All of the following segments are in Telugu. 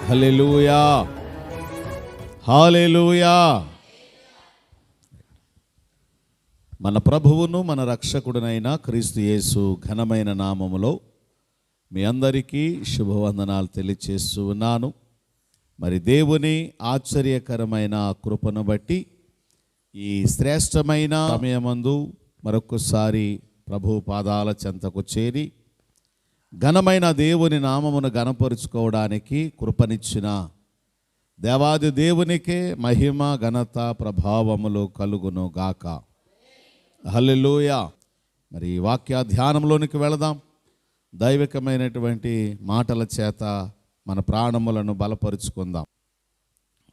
హల్లెలూయా, హల్లెలూయా. మన ప్రభువును మన రక్షకుడునైన క్రీస్తు యేసు ఘనమైన నామములో మీ అందరికీ శుభవందనాలు తెలియచేస్తూ ఉన్నాను. మరి దేవుని ఆశ్చర్యకరమైన కృపను బట్టి ఈ శ్రేష్టమైన సమయమందు మరొకసారి ప్రభు పాదాల చెంతకు చేరి ఘనమైన దేవుని నామమును ఘనపరుచుకోవడానికి కృపనిచ్చిన దేవాది దేవునికే మహిమ ఘనత ప్రభావములు కలుగును గాక. హల్లెలూయా. మరి వాక్య ధ్యానంలోనికి వెళదాం. దైవికమైనటువంటి మాటల చేత మన ప్రాణములను బలపరుచుకుందాం.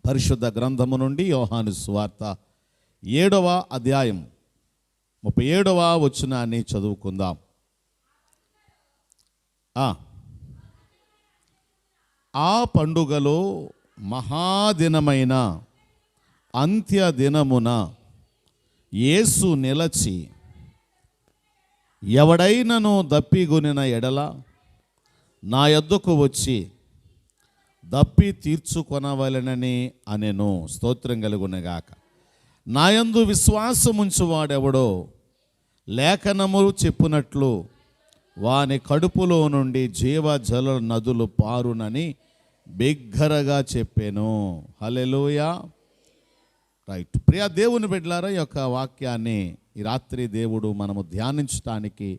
పరిశుద్ధ గ్రంథము నుండి యోహాను సువార్త 7వ అధ్యాయం 37వ వచనాన్ని చదువుకుందాం. ఆ పండుగలో మహాదినమైన అంత్యదినమున యేసు నిలచి ఎవడైనను దప్పిగొనిన ఎడల నా యొద్దకు వచ్చి దప్పి తీర్చుకొనవలెనని అనెను. స్తోత్రం కలుగునగాక. నాయందు విశ్వాసముంచువాడెవడో లేఖనము చెప్పునట్లు వాని కడుపులో నుండి జీవజల నదులు పారునని బిగ్గరగా చెప్పాను. హల్లెలూయా. రైట్. ప్రియ దేవుని బిడ్డలారా, ఈ యొక్క వాక్యాన్ని ఈ రాత్రి దేవుడు మనము ధ్యానించడానికి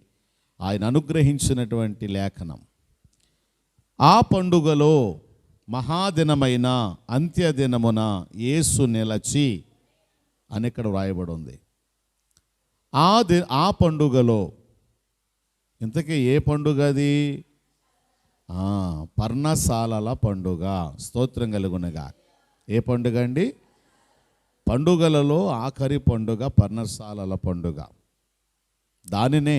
ఆయన అనుగ్రహించినటువంటి లేఖనం. ఆ పండుగలో మహాదినమైన అంత్యదినమున యేసు నిలచి అని ఇక్కడ వ్రాయబడి ఉంది. ఆ పండుగలో, ఇంతకీ ఏ పండుగ అది? పర్ణశాలల పండుగ. స్తోత్రం కలుగునగా. ఏ పండుగ అండి? పండుగలలో ఆఖరి పండుగ పర్ణశాలల పండుగ. దానినే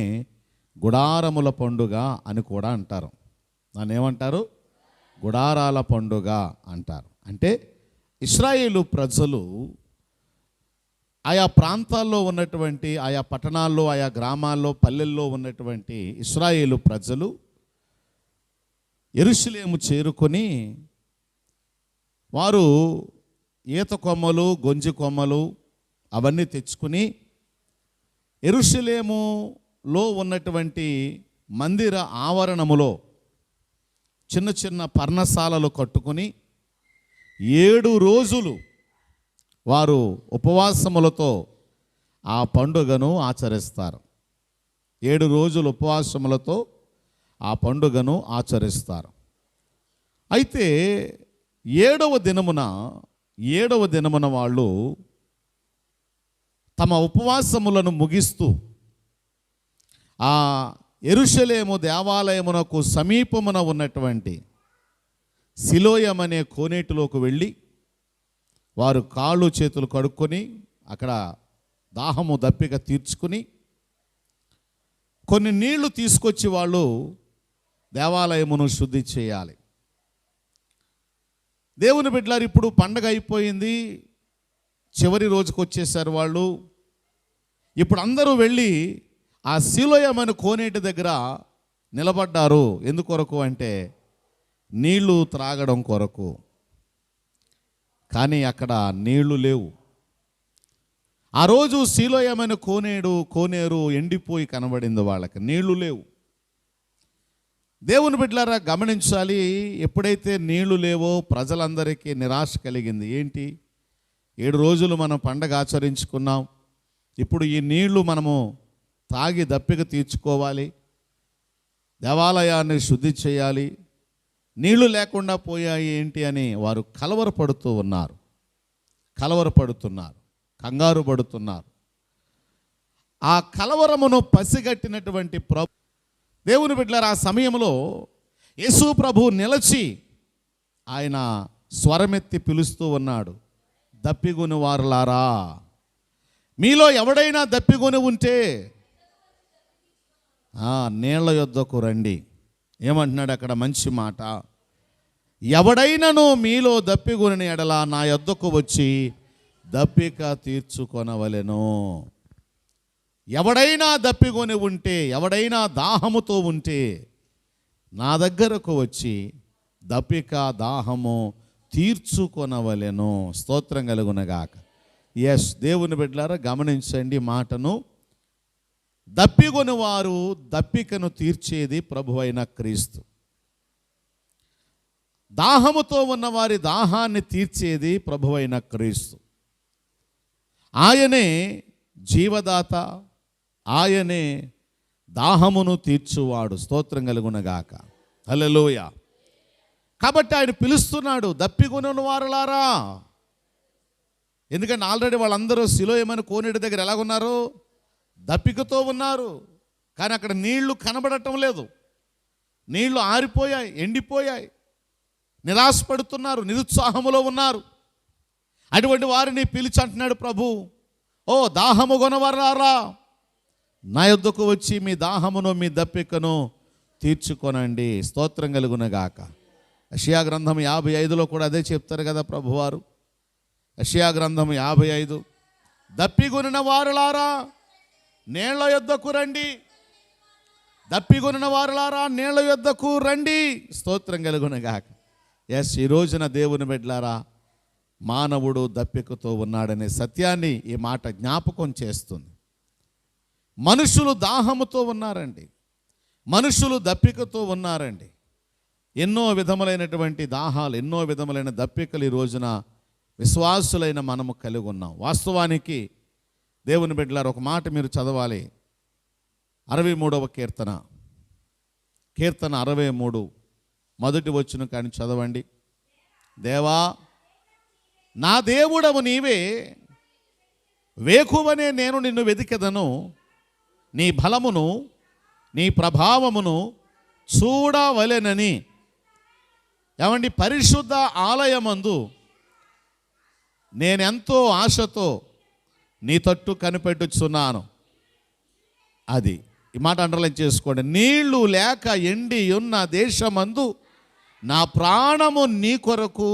గుడారముల పండుగ అని కూడా అంటారు. దాన్ని ఏమంటారు? గుడారాల పండుగ అంటారు. అంటే ఇశ్రాయేలు ప్రజలు ఆయా ప్రాంతాల్లో ఉన్నటువంటి, ఆయా పట్టణాల్లో, ఆయా గ్రామాల్లో, పల్లెల్లో ఉన్నటువంటి ఇశ్రాయేలు ప్రజలు యెరూషలేము చేరుకొని వారు ఈత కొమ్మలు, గొంజి కొమ్మలు అవన్నీ తెచ్చుకుని యెరూషలేములో ఉన్నటువంటి మందిర ఆవరణములో చిన్న చిన్న పర్ణశాలలు కట్టుకుని 7 రోజులు వారు ఉపవాసములతో ఆ పండుగను ఆచరిస్తారు. 7 రోజులు ఉపవాసములతో ఆ పండుగను ఆచరిస్తారు. అయితే 7వ దినమున వాళ్ళు తమ ఉపవాసములను ముగిస్తూ ఆ యెరూషలేము దేవాలయమునకు సమీపమున ఉన్నటువంటి సిలోయం అనే కోనేటిలోకి వెళ్ళి వారు కాళ్ళు చేతులు కడుక్కొని అక్కడ దాహము దప్పిక తీర్చుకుని కొన్ని నీళ్లు తీసుకొచ్చి వాళ్ళు దేవాలయమును శుద్ధి చేయాలి. దేవుని బిడ్డలారు, ఇప్పుడు పండగ అయిపోయింది, చివరి రోజుకు వచ్చేసారు వాళ్ళు. ఇప్పుడు అందరూ వెళ్ళి ఆ సిలోయం అనే కోనేటి దగ్గర నిలబడ్డారు. ఎందుకొరకు అంటే నీళ్లు త్రాగడం కొరకు. కానీ అక్కడ నీళ్లు లేవు. ఆ రోజు సిలోయం అనే కోనేరు ఎండిపోయి కనబడింది వాళ్ళకి. నీళ్లు లేవు. దేవుని బిడ్డలారా గమనించాలి, ఎప్పుడైతే నీళ్లు లేవో ప్రజలందరికీ నిరాశ కలిగింది. ఏంటి, 7 రోజులు మనం పండగ ఆచరించుకున్నాం, ఇప్పుడు ఈ నీళ్లు మనము తాగి దప్పిక తీర్చుకోవాలి, దేవాలయాన్ని శుద్ధి చేయాలి, నీళ్లు లేకుండా పోయాయి ఏంటి అని వారు కలవరపడుతున్నారు, కంగారు పడుతున్నారు. ఆ కలవరమును పసిగట్టినటువంటి దేవుని బిడ్డలారా, ఆ సమయంలో యేసు ప్రభు నిలచి ఆయన స్వరమెత్తి పిలుస్తూ ఉన్నాడు. దప్పిగొని వారులారా, మీలో ఎవడైనా దప్పిగొని ఉంటే నీళ్ల యొద్దకు రండి. ఏమంటున్నాడు అక్కడ? మంచి మాట. ఎవడైనాను మీలో దప్పిగొని ఎడల నా యొద్దకు వచ్చి దప్పిక తీర్చుకొనవలెను. ఎవడైనా దప్పిగొని ఉంటే, ఎవడైనా దాహముతో ఉంటే నా దగ్గరకు వచ్చి దప్పిక దాహము తీర్చుకొనవలెను. స్తోత్రం కలుగునగాక. ఎస్, దేవుని బిడ్డలారా గమనించండి మాటను. దప్పిగొని వారు దప్పికను తీర్చేది ప్రభువైన క్రీస్తు. దాహముతో ఉన్న వారి దాహాన్ని తీర్చేది ప్రభువైన క్రీస్తు. ఆయనే జీవదాత, ఆయనే దాహమును తీర్చువాడు. స్తోత్రం కలుగునగాక. హల్లెలూయా. కాబట్టి ఆయన పిలుస్తున్నాడు, దప్పిగొనిన వారలారా. ఎందుకంటే ఆల్రెడీ వాళ్ళందరూ సిలోయమని కోనేటి దగ్గర ఎలాగున్నారు? దప్పికతో ఉన్నారు. కానీ అక్కడ నీళ్లు కనబడటం లేదు. నీళ్లు ఆరిపోయాయి, ఎండిపోయాయి. నిరాశపడుతున్నారు, నిరుత్సాహములో ఉన్నారు. అటువంటి వారిని పిలిచి అంటున్నాడు ప్రభు, ఓ దాహము కొనవారారా, నా యొద్దకు వచ్చి మీ దాహమును మీ దప్పికను తీర్చుకొనండి. స్తోత్రం కలుగునగాక. యెషయా గ్రంథం 55లో కూడా అదే చెప్తారు కదా ప్రభువారు. యెషయా గ్రంథం 55, దప్పిగొనిన వారులారా నీళ్ల యొద్దకు రండి, దప్పిగొనిన వారులారా నీళ్ల యొద్దకు రండి. స్తోత్రం కలుగునగాక. ఎస్, ఈ రోజున దేవుని బిడ్డలారా, మానవుడు దప్పికతో ఉన్నాడనే సత్యాన్ని ఈ మాట జ్ఞాపకం చేస్తుంది. మనుషులు దాహముతో ఉన్నారండి, మనుషులు దప్పికతో ఉన్నారండి. ఎన్నో విధములైనటువంటి దాహాలు, ఎన్నో విధములైన దప్పికలు ఈ రోజున విశ్వాసులైన మనము కలిగి ఉన్నాం. వాస్తవానికి దేవుని బిడ్డలారా, ఒక మాట మీరు చదవాలి. 63వ కీర్తన 63 మొదటి వచనం కానీ చదవండి. దేవా నా దేవుడవు నీవే, వేకువనే నేను నిన్ను వెతికెదను, నీ బలమును నీ ప్రభావమును చూడవలెనని. ఏమండి, పరిశుద్ధ ఆలయమందు నేనెంతో ఆశతో నీ తట్టు కనిపెట్టుచున్నాను. అది ఈ మాట అండర్లైన్ చేసుకోండి. నీళ్లు లేక ఎండి ఉన్న దేశమందు నా ప్రాణము నీ కొరకు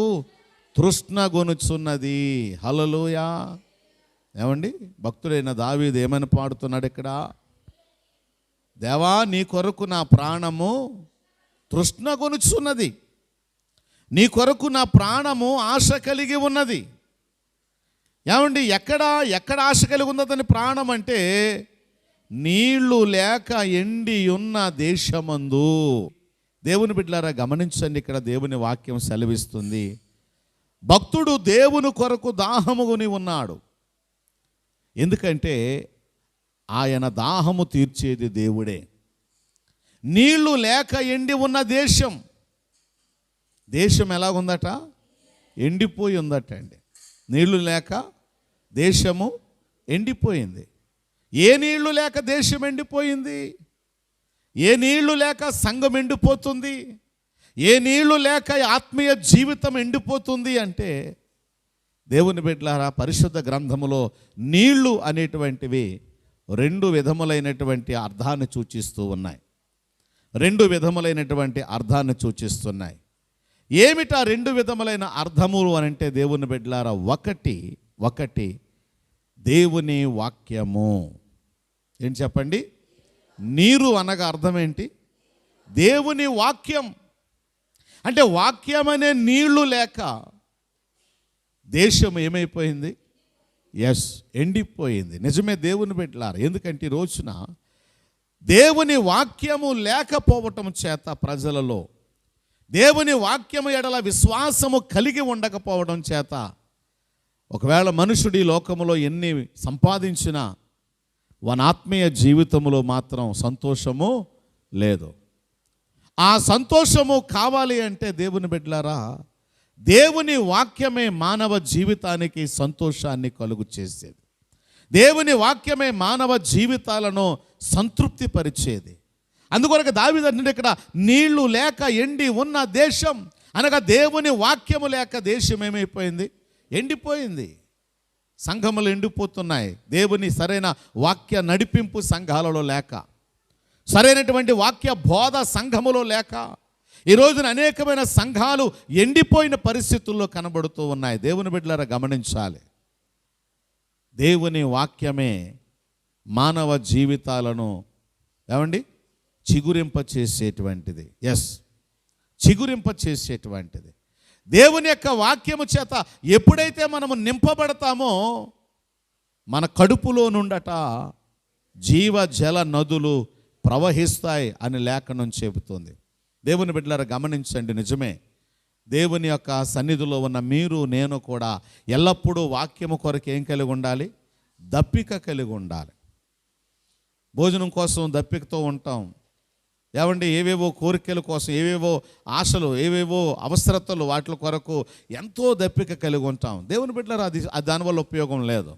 తృష్ణగొనుచున్నది. హల్లెలూయా. ఏమండి, భక్తుడైన దావీదు ఏమని పాడుతున్నాడు ఇక్కడ? దేవా నీ కొరకు నా ప్రాణము తృష్ణగొనుచున్నది, నీ కొరకు నా ప్రాణము ఆశ కలిగి ఉన్నది. ఏమండి, ఎక్కడ ఆశ కలిగి ఉన్నదని ప్రాణం అంటే, నీళ్లు లేక ఎండి ఉన్న దేశమందు. దేవుని బిడ్డలారా గమనించండి, ఇక్కడ దేవుని వాక్యం సెలవిస్తుంది, భక్తుడు దేవుని కొరకు దాహముని ఉన్నాడు. ఎందుకంటే ఆయన దాహము తీర్చేది దేవుడే. నీళ్లు లేక ఎండి ఉన్న దేశం ఎలాగుందట? ఎండిపోయి ఉందట అండి. నీళ్లు లేక దేశము ఎండిపోయింది. ఏ నీళ్లు లేక దేశం ఎండిపోయింది? ఏ నీళ్లు లేక సంఘం ఎండిపోతుంది? ఏ నీళ్లు లేక ఆత్మీయ జీవితం ఎండిపోతుంది అంటే, దేవుని బిడ్డలారా, పరిశుద్ధ గ్రంథములో నీళ్లు అనేటువంటివి 2 విధములైనటువంటి అర్థాన్ని సూచిస్తూ ఉన్నాయి. 2 విధములైనటువంటి అర్థాన్ని సూచిస్తున్నాయి. ఏమిటా 2 విధములైన అర్థములు అని అంటే, దేవుని బిడ్డలారా, ఒకటి దేవుని వాక్యము. ఏంటి చెప్పండి? నీరు అనగా అర్థం ఏంటి? దేవుని వాక్యం. అంటే వాక్యం అనే నీళ్లు లేక దేశం ఏమైపోయింది? ఎస్, ఎండిపోయింది. నిజమే దేవుని బిడ్డలారా. ఎందుకంటే ఈ రోజున దేవుని వాక్యము లేకపోవటం చేత ప్రజలలో, దేవుని వాక్యము ఎడల విశ్వాసము కలిగి ఉండకపోవడం చేత, ఒకవేళ మనుషుడి లోకములో ఎన్ని సంపాదించినా వాని ఆత్మీయ జీవితంలో మాత్రం సంతోషము లేదు. ఆ సంతోషము కావాలి అంటే దేవుని బిడ్డలారా, దేవుని వాక్యమే మానవ జీవితానికి సంతోషాన్ని కలుగు చేసేది. దేవుని వాక్యమే మానవ జీవితాలను సంతృప్తి పరిచేది. అందుకొరకు దావీదు అంటున్నాడు ఇక్కడ, నీళ్లు లేక ఎండి ఉన్న దేశం అనగా దేవుని వాక్యము లేక దేశం ఏమైపోయింది? ఎండిపోయింది. సంఘములు ఎండిపోతున్నాయి. దేవుని సరైన వాక్య నడిపింపు సంఘాలలో లేక, సరైనటువంటి వాక్య బోధ సంఘములో లేక, ఈ రోజున అనేకమైన సంఘాలు ఎండిపోయిన పరిస్థితుల్లో కనబడుతూ ఉన్నాయి. దేవుని బిడ్డలారా గమనించాలి, దేవుని వాక్యమే మానవ జీవితాలను ఏమండి చిగురింప చేసేటువంటిది. ఎస్, చిగురింప చేసేటువంటిది. దేవుని యొక్క వాక్యము చేత ఎప్పుడైతే మనము నింపబడతామో మన కడుపులో నుండట జీవ జల నదులు ప్రవహిస్తాయి అని లేఖనం చెబుతుంది. దేవుని బిడ్డలారా గమనించండి, నిజమే. దేవుని యొక్క సన్నిధిలో ఉన్న మీరు నేను కూడా ఎల్లప్పుడూ వాక్యము కొరకు ఏం కలిగి ఉండాలి? దప్పిక కలిగి ఉండాలి. భోజనం కోసం దప్పికతో ఉంటాం. ఏమండి, ఏవేవో కోరికల కోసం, ఏవేవో ఆశలు, ఏవేవో అవసరతలు, వాటి కొరకు ఎంతో దప్పిక కలిగి ఉంటాం. దేవుని బిడ్డలారా అది దానివల్ల ఉపయోగం లేదు.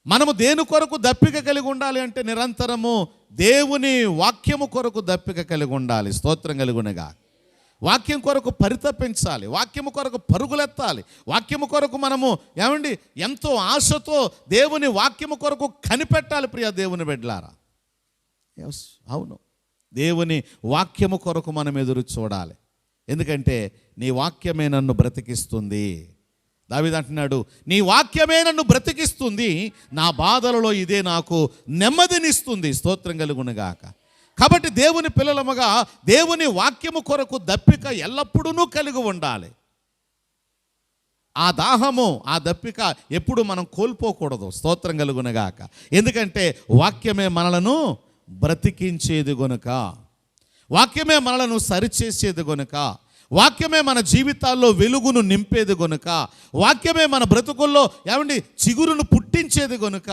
మనము దేని కొరకు దప్పిక కలిగి ఉండాలి అంటే నిరంతరము దేవుని వాక్యము కొరకు దప్పిక కలిగి ఉండాలి. స్తోత్రం కలుగునగా. వాక్యం కొరకు పరితపించాలి, వాక్యము కొరకు పరుగులెత్తాలి, వాక్యము కొరకు మనము ఏమండి ఎంతో ఆశతో దేవుని వాక్యము కొరకు కనిపెట్టాలి. ప్రియ దేవుని బిడ్డలారా, అవును, దేవుని వాక్యము కొరకు మనం ఎదురు చూడాలి. ఎందుకంటే నీ వాక్యమే నన్ను బ్రతికిస్తుంది. దావీదు అంటున్నాడు, నీ వాక్యమే నన్ను బ్రతికిస్తుంది, నా బాధలలో ఇదే నాకు నెమ్మదినిస్తుంది. స్తోత్రం కలుగునుగాక. కాబట్టి దేవుని పిల్లలముగా దేవుని వాక్యము కొరకు దప్పిక ఎల్లప్పుడూ కలిగి ఉండాలి. ఆ దాహము, ఆ దప్పిక ఎప్పుడు మనం కోల్పోకూడదు. స్తోత్రం కలుగునుగాక. ఎందుకంటే వాక్యమే మనలను బ్రతికించేది గనుక, వాక్యమే మనలను సరిచేసేది గనుక, వాక్యమే మన జీవితాల్లో వెలుగును నింపేది గనుక, వాక్యమే మన బ్రతుకుల్లో ఏమండి చిగురును పుట్టించేది గనుక,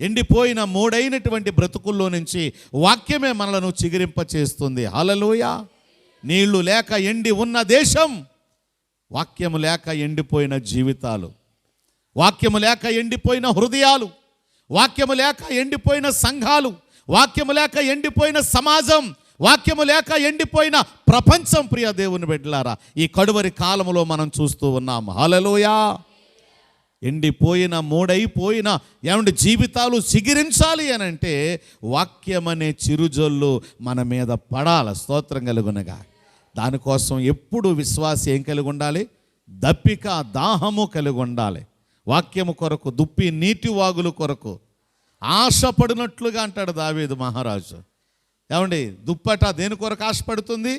ఎండిపోయిన మూడైనటువంటి బ్రతుకుల్లో నుంచి వాక్యమే మనలను చిగురింప చేస్తుంది. హల్లెలూయా. నీళ్లు లేక ఎండి ఉన్న దేశం, వాక్యము లేక ఎండిపోయిన జీవితాలు, వాక్యము లేక ఎండిపోయిన హృదయాలు, వాక్యము లేక ఎండిపోయిన సంఘాలు, వాక్యము లేక ఎండిపోయిన సమాజం, వాక్యము లేక ఎండిపోయిన ప్రపంచం. ప్రియ దేవుని బిడ్డలారా, ఈ కడువరి కాలంలో మనం చూస్తూ ఉన్నాం. హల్లెలూయా. ఎండిపోయిన మూడైపోయిన ఏమంటే జీవితాలు చిగిరించాలి అని అంటే వాక్యమనే చిరుజొల్లు మన మీద పడాలి. స్తోత్రం కలుగునగా. దానికోసం ఎప్పుడు విశ్వాసం ఏం కలిగి ఉండాలి? దప్పిక, దాహము కలిగి ఉండాలి. వాక్యము కొరకు, దుప్పి నీటి వాగుల కొరకు ఆశపడినట్లుగా అంటాడు దావీదు మహారాజు. ఏమండి, దుప్పట దేని కొరకు ఆశపడుతుంది?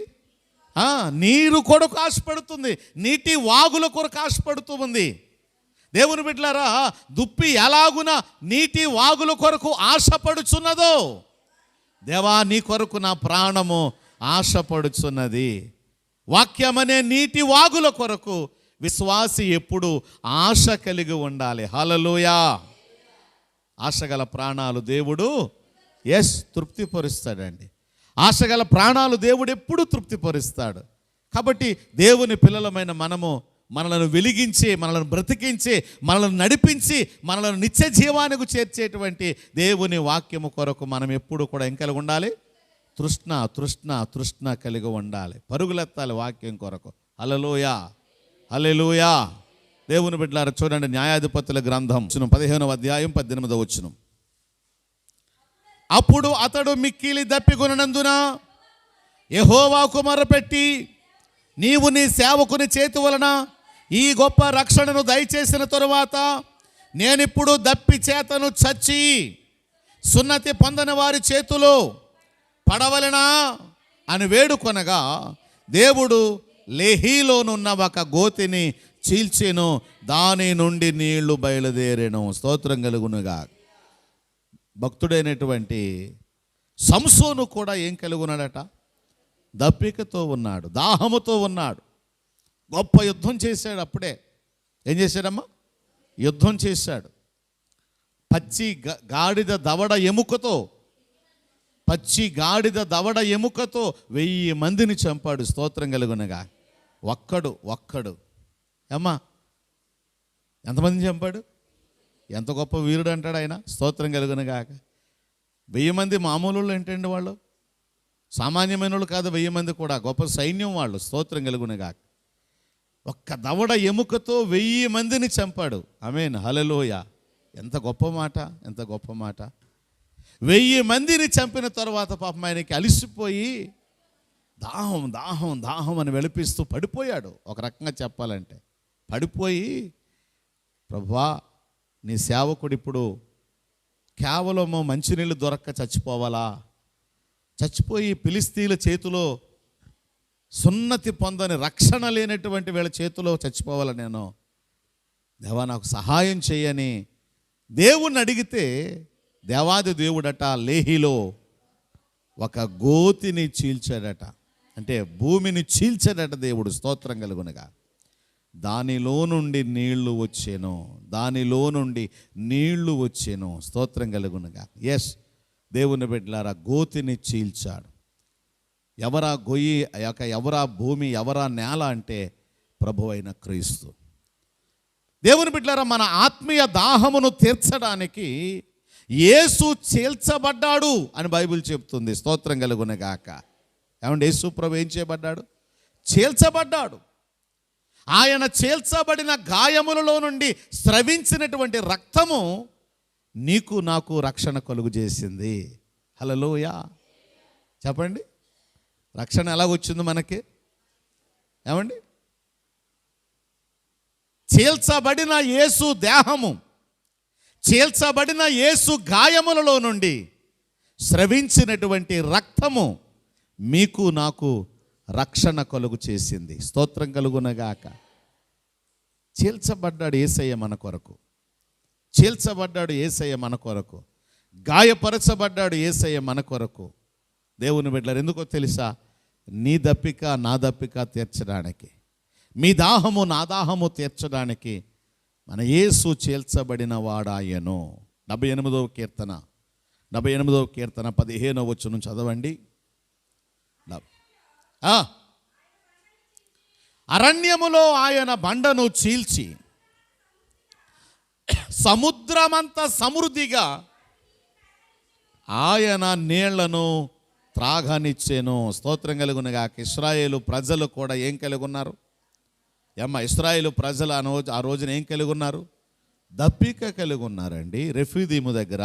నీరు కొరకు ఆశపడుతుంది, నీటి వాగుల కొరకు ఆశపడుతూ ఉంది. దేవుని బిడ్డలారా, దుప్పి ఎలాగున నీటి వాగుల కొరకు ఆశపడుచున్నదో, దేవా నీ కొరకు నా ప్రాణము ఆశపడుచున్నది. వాక్యమనే నీటి వాగుల కొరకు విశ్వాసి ఎప్పుడు ఆశ కలిగి ఉండాలి. హల్లెలూయా. ఆశగల ప్రాణాలు దేవుడు తృప్తిపరుస్తాడండి. ఆశగల ప్రాణాలు దేవుడు ఎప్పుడు తృప్తిపరుస్తాడు. కాబట్టి దేవుని పిల్లలమైన మనము మనలను వెలిగించి, మనలను బ్రతికించి, మనలను నడిపించి, మనలను నిత్య జీవానికి చేర్చేటువంటి దేవుని వాక్యము కొరకు మనం ఎప్పుడు కూడా ఏం కలిగి ఉండాలి? తృష్ణ తృష్ణ తృష్ణ కలిగి ఉండాలి. పరుగులెత్తాలి వాక్యం కొరకు. హల్లెలూయా, హల్లెలూయా. దేవుని బిడ్డలారా చూడండి, న్యాయాధిపతుల గ్రంథం 15వ అధ్యాయం 18వ వచనం. అప్పుడు అతడు మిక్కిలి దప్పికొనినందున యెహోవాకు మొరపెట్టి, నీవు నీ సేవకుని చేతి వలన ఈ గొప్ప రక్షణను దయచేసిన తరువాత నేనిప్పుడు దప్పి చేతను చచ్చి సున్నతి పొందని వారి చేతిలో పడవలెనా అని వేడుకొనగా, దేవుడు లేహీలోనున్న ఒక గోతిని చీల్చెను, దాని నుండి నీళ్లు బయలుదేరెను. స్తోత్రం కలుగునుగా. భక్తుడైనటువంటి సంసోను కూడా ఏం కలిగి ఉన్నాడట? దప్పికతో ఉన్నాడు, దాహముతో ఉన్నాడు. గొప్ప యుద్ధం చేశాడు. అప్పుడే ఏం చేశాడమ్మా? యుద్ధం చేశాడు. పచ్చి గాడిద దవడ ఎముకతో, పచ్చి గాడిద దవడ ఎముకతో 1000 మందిని చంపాడు. స్తోత్రం కలుగునగా. ఒక్కడు అమ్మా ఎంతమందిని చంపాడు? ఎంత గొప్ప వీరుడు అంటాడు ఆయన. స్తోత్రం కలుగునగాక. 1000 మంది మామూలు ఏంటండి? వాళ్ళు సామాన్యమైన వాళ్ళు కాదు. 1000 మంది కూడా గొప్ప సైన్యం వాళ్ళు. స్తోత్రం కలుగునగాక. ఒక్క దవడ ఎముకతో 1000 మందిని చంపాడు. ఆమేన్, హల్లెలూయా. ఎంత గొప్ప మాట, ఎంత గొప్ప మాట. 1000 మందిని చంపిన తర్వాత పాపం ఆయనకి అలిసిపోయి దాహం దాహం దాహం అని వెలిపిస్తూ పడిపోయాడు. ఒక రకంగా చెప్పాలంటే పడిపోయి, ప్రభువా నీ సేవకుడు ఇప్పుడు కేవలము మంచినీళ్ళు దొరక్క చచ్చిపోవాలా? చచ్చిపోయి ఫిలిష్తీయుల చేతిలో సున్నతి పొందని రక్షణ లేనటువంటి వీళ్ళ చేతిలో చచ్చిపోవాలి నేను, దేవా నాకు సహాయం చేయని దేవుణ్ణి అడిగితే దేవాది దేవుడట లేహిలో ఒక గోతిని చీల్చాడట, అంటే భూమిని చీల్చాడట దేవుడు. స్తోత్రం కలుగునగా. దానిలో నుండి నీళ్లు వచ్చాను, దానిలో నుండి నీళ్లు వచ్చాను. స్తోత్రం కలుగునగా. ఎస్, దేవుని బిడ్డలారా, గోతిని చీల్చాడు. ఎవరా గొయ్యి, ఎవరా భూమి, ఎవరా నేల అంటే ప్రభు అయిన క్రీస్తు. దేవుని బిడ్డలారా, మన ఆత్మీయ దాహమును తీర్చడానికి యేసు చీల్చబడ్డాడు అని బైబిల్ చెప్తుంది. స్తోత్రం కలుగునగాక. ఏమంటే యేసు ప్రభు ఏం చేయబడ్డాడు? చీల్చబడ్డాడు. ఆయన చీల్చబడిన గాయములలో నుండి స్రవించినటువంటి రక్తము నీకు నాకు రక్షణ కలుగు చేసింది. హల్లెలూయా చెప్పండి. రక్షణ ఎలాగొచ్చింది మనకి? ఏమండి? చీల్చబడిన యేసు దేహము, చీల్చబడిన యేసు గాయములలో నుండి స్రవించినటువంటి రక్తము మీకు నాకు రక్షణ కలుగు చేసింది. స్తోత్రం కలుగునగాక. చీల్చబడ్డాడు యేసయ్య మన కొరకు, చీల్చబడ్డాడు యేసయ్య మన కొరకు, గాయపరచబడ్డాడు యేసయ్య మన కొరకు. దేవుని బిడ్డలారా, ఎందుకో తెలుసా? నీ దప్పిక నా దప్పిక తీర్చడానికి, మీ దాహము నా దాహము తీర్చడానికి మన యేసు చీల్చబడిన వాడాయను. 78వ కీర్తన 15వ వచనం చదవండి. అరణ్యములో ఆయన బండను చీల్చి సముద్రమంత సమృద్ధిగా ఆయన నీళ్లను త్రాగనిచ్చెను. స్తోత్రం కలుగునగాక. ఇశ్రాయేలు ప్రజలు కూడా ఏం కలిగి ఉన్నారు? ఇశ్రాయేలు ప్రజలు ఆ రోజున ఏం కలిగి ఉన్నారు? దప్పిక కలిగి ఉన్నారండి. రెఫీదీము దగ్గర.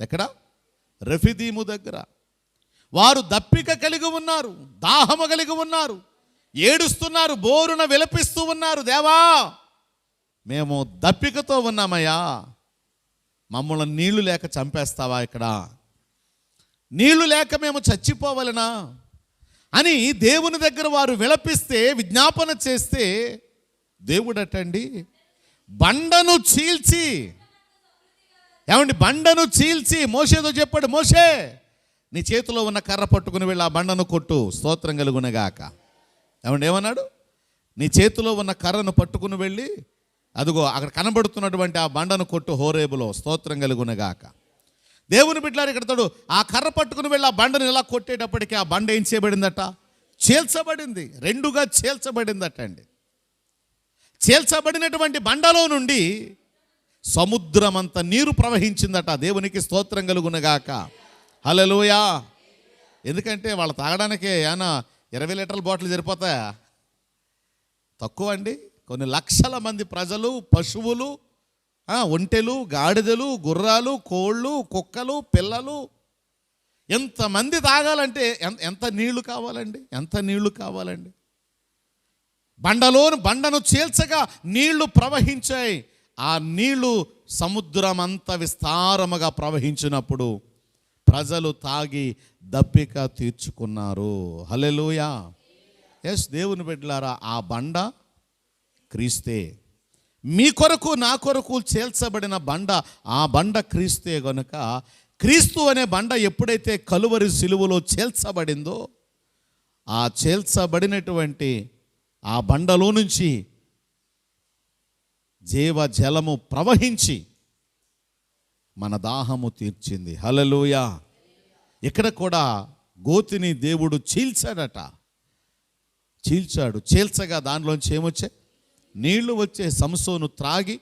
ఎక్కడ? రెఫీదీము దగ్గర వారు దప్పిక కలిగి ఉన్నారు, దాహము కలిగి ఉన్నారు, ఏడుస్తున్నారు, బోరున విలపిస్తూ ఉన్నారు. దేవా, మేము దప్పికతో ఉన్నామయ్యా, మమ్మల్ని నీళ్లు లేక చంపేస్తావా? ఇక్కడ నీళ్లు లేక మేము చచ్చిపోవాలనా అని దేవుని దగ్గర వారు విలపిస్తే, విజ్ఞాపన చేస్తే, దేవుడటండి బండను చీల్చి, ఏమండి, బండను చీల్చి మోషేతో చెప్పాడు, మోషే నీ చేతిలో ఉన్న కర్ర పట్టుకుని వెళ్ళి ఆ బండను కొట్టు. స్తోత్రం కలుగునగాక. ఏమండి ఏమన్నాడు? నీ చేతిలో ఉన్న కర్రను పట్టుకుని వెళ్ళి అదిగో అక్కడ కనబడుతున్నటువంటి ఆ బండను కొట్టు హోరేబులో. స్తోత్రం కలుగునగాక. దేవుని బిడ్డలారా, ఇక్కడ తోడు ఆ కర్ర పట్టుకుని వెళ్ళి ఆ బండను ఇలా కొట్టేటప్పటికి ఆ బండ ఏం చేయబడిందట? చీల్చబడింది. రెండుగా చీల్చబడిందట అండి. చీల్చబడినటువంటి బండలో నుండి సముద్రమంత నీరు ప్రవహించిందట. దేవునికి స్తోత్రం కలుగునగాక. హల్లెలూయా. ఎందుకంటే వాళ్ళు తాగడానికి ఏమైనా 20 లీటర్ల బాటిల్ సరిపోతాయా? తక్కువ అండి. కొన్ని లక్షల మంది ప్రజలు, పశువులు, ఒంటెలు, గాడిదలు, గుర్రాలు, కోళ్ళు, కుక్కలు, పిల్లలు, ఎంతమంది తాగాలంటే ఎంత నీళ్లు కావాలండి? ఎంత నీళ్లు కావాలండి? బండను చీల్చగా నీళ్లు ప్రవహించాయి. ఆ నీళ్లు సముద్రం అంత విస్తారముగా ప్రవహించినప్పుడు ప్రజలు తాగి దప్పిక తీర్చుకున్నారు. హల్లెలూయా. ఎస్, దేవుని బిడ్డలారా, ఆ బండ క్రీస్తే. మీ కొరకు నా కొరకు చేల్చబడిన బండ, ఆ బండ క్రీస్తే గనుక క్రీస్తు అనే బండ ఎప్పుడైతే కలువరి సిలువలో చేల్చబడిందో, ఆ చేల్చబడినటువంటి ఆ బండలో నుంచి జీవజలము ప్రవహించి మన దాహము తీర్చింది. హల్లెలూయా. ఇక్కడ కూడా గోతిని దేవుడు చీల్చాడట. చీల్చగా దానిలోంచి ఏమొచ్చాయి? నీళ్లు వచ్చే. సంసోను త్రాగి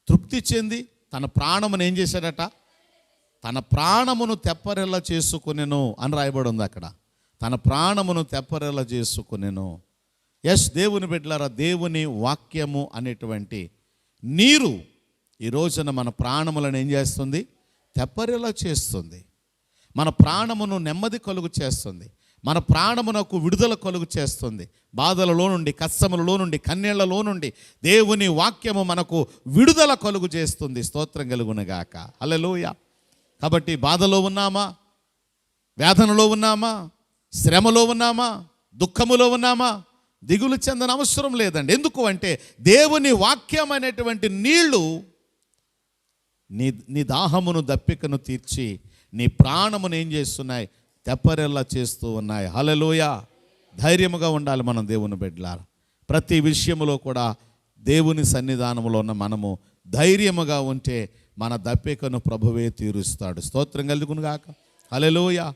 తృప్తి చెంది తన ప్రాణమును ఏం చేశాడట? తన ప్రాణమును తెప్పరెల్ల చేసుకునేను అని రాయబడి ఉంది అక్కడ. తన ప్రాణమును తెప్పరెల్ల చేసుకునేను. ఎస్, దేవుని బిడ్డలారా, దేవుని వాక్యము అనేటువంటి నీరు ఈ రోజున మన ప్రాణములను ఏం చేస్తుంది? తెప్పరిలా చేస్తుంది. మన ప్రాణమును నెమ్మది కలుగు చేస్తుంది. మన ప్రాణమునకు విడుదల కలుగు చేస్తుంది. బాధలలో నుండి, కష్టములలో నుండి, కన్నీళ్లలో నుండి దేవుని వాక్యము మనకు విడుదల కలుగు చేస్తుంది. స్తోత్రం కలుగునగాక. హల్లెలూయా. కాబట్టి బాధలో ఉన్నామా, వేదనలో ఉన్నామా, శ్రమలో ఉన్నామా, దుఃఖములో ఉన్నామా? దిగులు చెందని అవసరం లేదండి. ఎందుకు అంటే దేవుని వాక్యం అనేటువంటి నీళ్లు నీ దాహమును, దప్పికను తీర్చి నీ ప్రాణమును ఏం చేస్తున్నాయి? తెప్పరెల్లా చేస్తూ ఉన్నాయి. హల్లెలూయా. ధైర్యముగా ఉండాలి మనం దేవుని బిడ్డలారా. ప్రతి విషయములో కూడా దేవుని సన్నిధానంలో ఉన్న మనము ధైర్యముగా ఉంటే మన దప్పికను ప్రభువే తీరుస్తాడు. స్తోత్రం కలుగును గాక. హల్లెలూయా.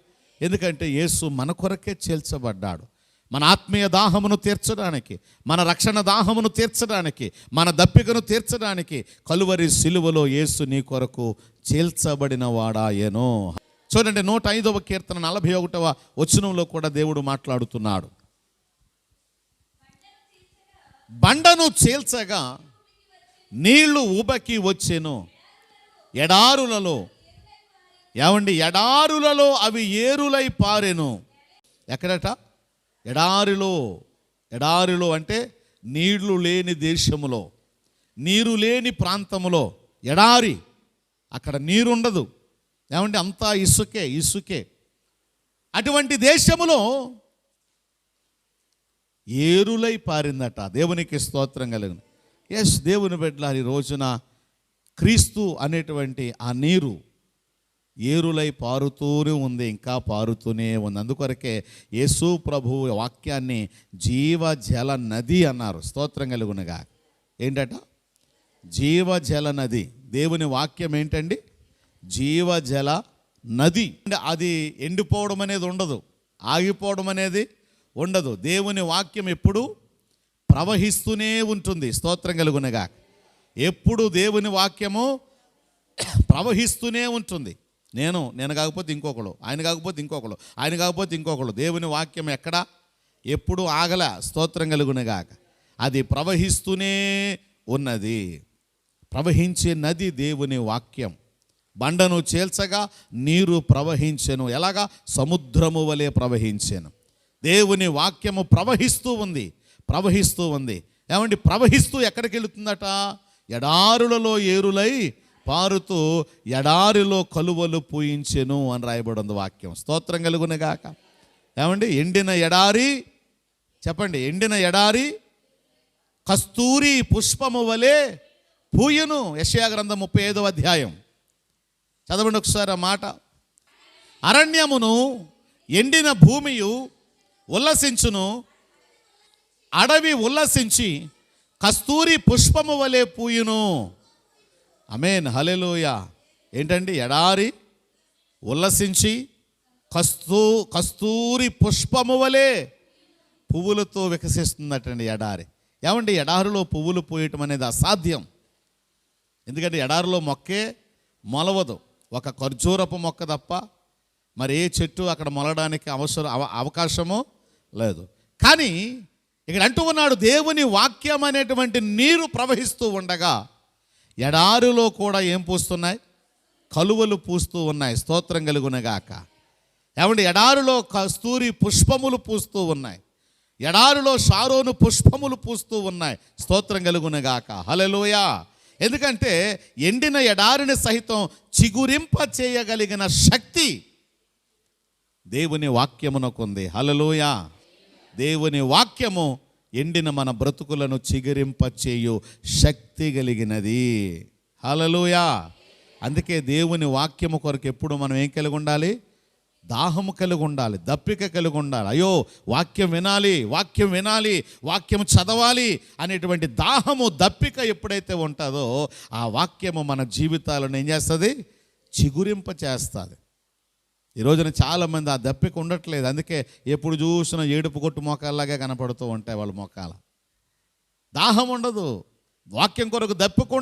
ఎందుకంటే యేసు మన కొరకే చేల్చబడ్డాడు. మన ఆత్మీయ దాహమును తీర్చడానికి, మన రక్షణ దాహమును తీర్చడానికి, మన దప్పికను తీర్చడానికి కలువరి సిలువలో యేసు నీ కొరకు చేల్చబడిన వాడాయెను. చూడండి 105వ కీర్తన 41వ వచనంలో కూడా దేవుడు మాట్లాడుతున్నాడు. బండను చీల్చగా నీళ్లు ఉబకి వచ్చెను, ఎడారులలో, ఏమండి, ఎడారులలో అవి ఏరులై పారెను. ఎక్కడట? ఎడారిలో. ఎడారిలో అంటే నీళ్లు లేని దేశములో, నీరు లేని ప్రాంతములో ఎడారి. అక్కడ నీరు ఉండదు, ఏమంటే అంతా ఇసుకే. అటువంటి దేశములో ఏరులై పారిందట. దేవునికి స్తోత్రం కలుగును. ఎస్, దేవుని బిడ్డలారా, ఈ రోజున క్రీస్తు అనేటువంటి ఆ నీరు ఏరులై పారుతూనే ఉంది, ఇంకా పారుతూనే ఉంది. అందుకొరకే యేసు ప్రభు వాక్యాన్ని జీవజల నది అన్నారు. స్తోత్రం కలుగునుగా. ఏంటట? జీవజల నది. దేవుని వాక్యం ఏంటండి? జీవజల నది. అది ఎండిపోవడం అనేది ఉండదు, ఆగిపోవడం అనేది ఉండదు. దేవుని వాక్యం ఎప్పుడు ప్రవహిస్తూనే ఉంటుంది. స్తోత్రం కలుగునుగా. ఎప్పుడు దేవుని వాక్యము ప్రవహిస్తూనే ఉంటుంది. నేను కాకపోతే ఇంకొకడు, ఆయన కాకపోతే ఇంకొకడు, ఆయన కాకపోతే ఇంకొకడు. దేవుని వాక్యం ఎక్కడా ఎప్పుడు ఆగల. స్తోత్రం కలుగునుగాక. అది ప్రవహిస్తూనే ఉన్నది. ప్రవహించే నది దేవుని వాక్యం. బండను చేల్చగా నీరు ప్రవహించెను. ఎలాగా? సముద్రము వలె ప్రవహించెను. దేవుని వాక్యము ప్రవహిస్తూ ఉంది. ఏమండి, ప్రవహిస్తూ ఎక్కడికి వెళుతుందట? ఎడారులలో ఏరులై పారుతూ ఎడారిలో కలువలు పూయించెను అని రాయబడి ఉంది వాక్యం. స్తోత్రం కలుగునుగాక. ఏమండి, ఎండిన ఎడారి, చెప్పండి, ఎండిన ఎడారి కస్తూరి పుష్పము వలె పూయను. యెషయా గ్రంథం 35వ అధ్యాయం చదవండి ఒకసారి ఆ మాట. అరణ్యమును ఎండిన భూమియు ఉల్లసించును, అడవి ఉల్లసించి కస్తూరి పుష్పము వలె పూయును. ఆమేన్, హల్లెలూయా. ఏంటండి? ఎడారి ఉల్లసించి కస్తూరి పుష్పము వలె పువ్వులతో వికసిస్తుందటండి ఎడారి. ఏమండి, ఎడారిలో పువ్వులు పూయటం అనేది అసాధ్యం. ఎందుకంటే ఎడారిలో మొక్కే మొలవదు. ఒక ఖర్జూరపు మొక్క తప్ప మరి ఏ చెట్టు అక్కడ మొలడానికి అవకాశము లేదు. కానీ ఇక్కడ అంటూ ఉన్నాడు, దేవుని వాక్యం అనేటువంటి నీరు ప్రవహిస్తూ ఉండగా ఎడారిలో కూడా ఏం పూస్తున్నాయి? కలువలు పూస్తూ ఉన్నాయి. స్తోత్రం కలుగునుగాక. ఏమండి, ఎడారిలో కస్తూరి పుష్పములు పూస్తూ ఉన్నాయి, ఎడారిలో షారోను పుష్పములు పూస్తూ ఉన్నాయి. స్తోత్రం కలుగునుగాక. హల్లెలూయా. ఎందుకంటే ఎండిన ఎడారిని సహితం చిగురింప చేయగలిగిన శక్తి దేవుని వాక్యమునకుంది. హల్లెలూయా. దేవుని వాక్యము ఎండిన మన బ్రతుకులను చిగురింప చేయు శక్తి కలిగినది. హల్లెలూయా. అందుకే దేవుని వాక్యము కొరకు ఎప్పుడు మనం ఏం కలిగి ఉండాలి? దాహము కలిగి ఉండాలి, దప్పిక కలిగి ఉండాలి. అయ్యో, వాక్యం వినాలి, వాక్యం చదవాలి అనేటువంటి దాహము, దప్పిక ఎప్పుడైతే ఉంటుందో ఆ వాక్యము మన జీవితాలను ఏం చేస్తుంది? చిగురింప చేస్తుంది. ఈ రోజున చాలామంది ఆ దప్పిక ఉండట్లేదు. అందుకే ఎప్పుడు చూసినా ఏడుపు కొట్టు మోకాల్లాగా కనపడుతూ ఉంటాయి వాళ్ళ మోకాల. దాహం ఉండదు. వాక్యం కొరకు దప్పిక